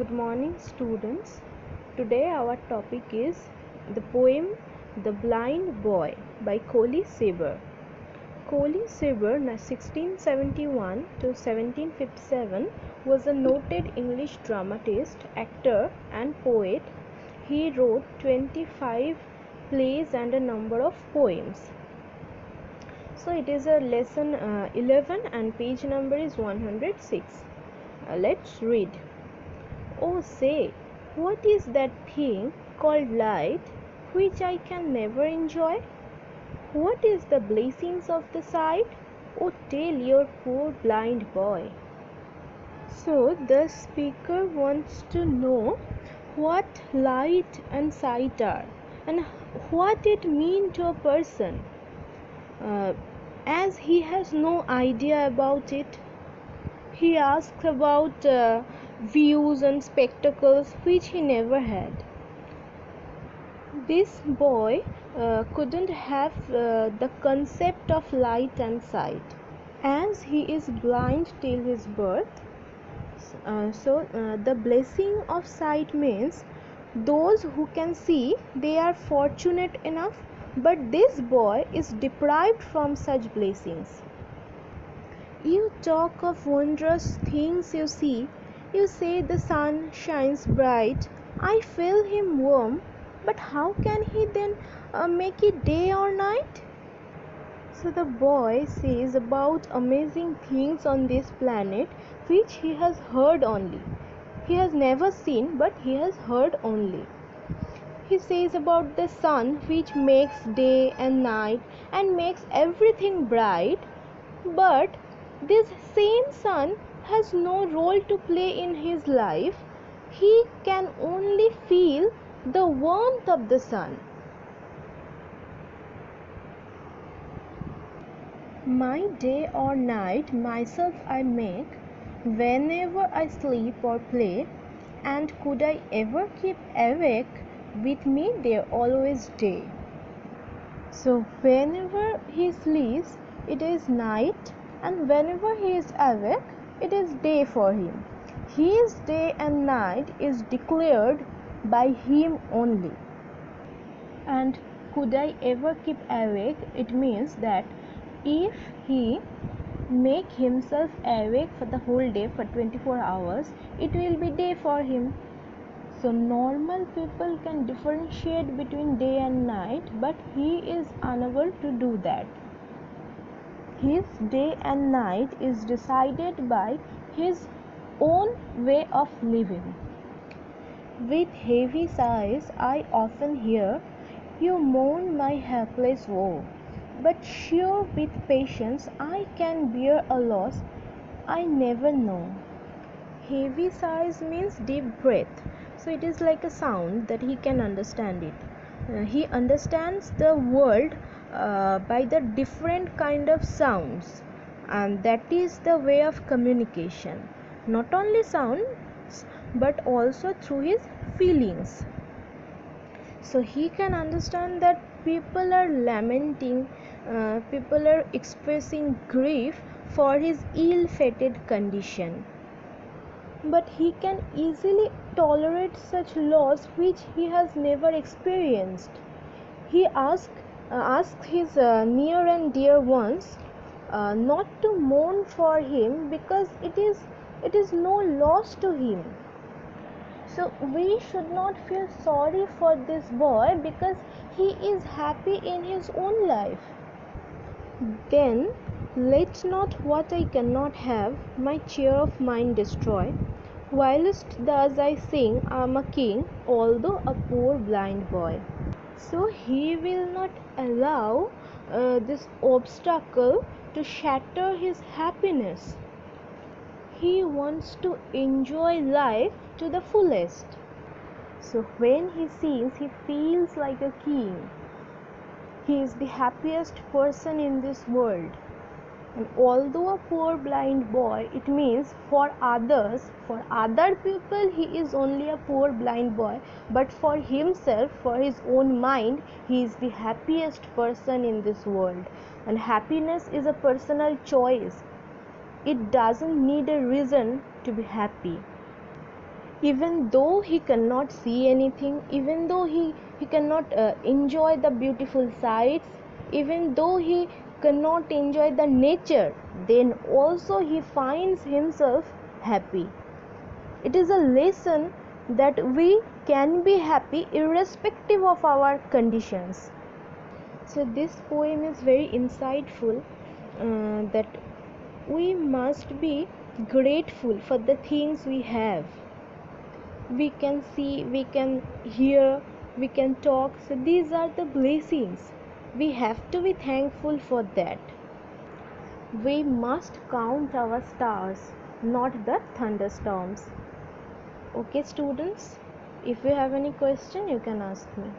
Good morning, students. Today our topic is the poem The Blind Boy by Coley Cibber. Coley Cibber, 1671 to 1757, was a noted English dramatist, actor, and poet. He wrote 25 plays and a number of poems. So it is a lesson 11 and page number is 106. Let's read. Oh, say, what is that thing called light which I can never enjoy? What is the blessings of the sight? Oh, tell your poor blind boy. So the speaker wants to know what light and sight are and what it means to a person. As he has no idea about it, he asks about views and spectacles which he never had. This boy couldn't have the concept of light and sight, as he is blind till his birth. The blessing of sight means those who can see, they are fortunate enough, but this boy is deprived from such blessings. You talk of wondrous things you see. You say the sun shines bright. I feel him warm, but how can he then make it day or night? So the boy says about amazing things on this planet which he has heard only. He has never seen, but he has heard only. He says about the sun which makes day and night and makes everything bright, but this same sun has no role to play in his life. He can only feel the warmth of the sun. My day or night myself I make, whenever I sleep or play, and could I ever keep awake, with me they're always day. So whenever he sleeps, it is night, and whenever he is awake, it is day for him. His day and night is declared by him only. And could I ever keep awake, it means that if he make himself awake for the whole day for 24 hours, it will be day for him. So normal people can differentiate between day and night, but he is unable to do that. His day and night is decided by his own way of living. With heavy sighs I often hear you mourn my helpless woe, but sure with patience I can bear a loss I never know. Heavy sighs means deep breath, so it is like a sound that he can understand it. He understands the world by the different kind of sounds, and that is the way of communication. Not only sounds, but also through his feelings. So he can understand that people are lamenting, people are expressing grief for his ill-fated condition, but he can easily tolerate such loss which he has never experienced. He asks his near and dear ones not to mourn for him, because it is no loss to him. So we should not feel sorry for this boy, because he is happy in his own life. Then let not what I cannot have my cheer of mind destroy, whilst thus I sing I am a king, although a poor blind boy. So he will not allow this obstacle to shatter his happiness. He wants to enjoy life to the fullest. So when he sings, he feels like a king. He is the happiest person in this world. And although a poor blind boy, it means for others, for other people, he is only a poor blind boy. But for himself, for his own mind, he is the happiest person in this world. And happiness is a personal choice. It doesn't need a reason to be happy. Even though he cannot see anything, even though he cannot enjoy the beautiful sights, even though he cannot enjoy the nature, then also he finds himself happy. It is a lesson that we can be happy irrespective of our conditions. So this poem is very insightful, that we must be grateful for the things we have. We can see, we can hear, we can talk. So these are the blessings. We have to be thankful for that. We must count our stars, not the thunderstorms. Okay, students, if you have any question, you can ask me.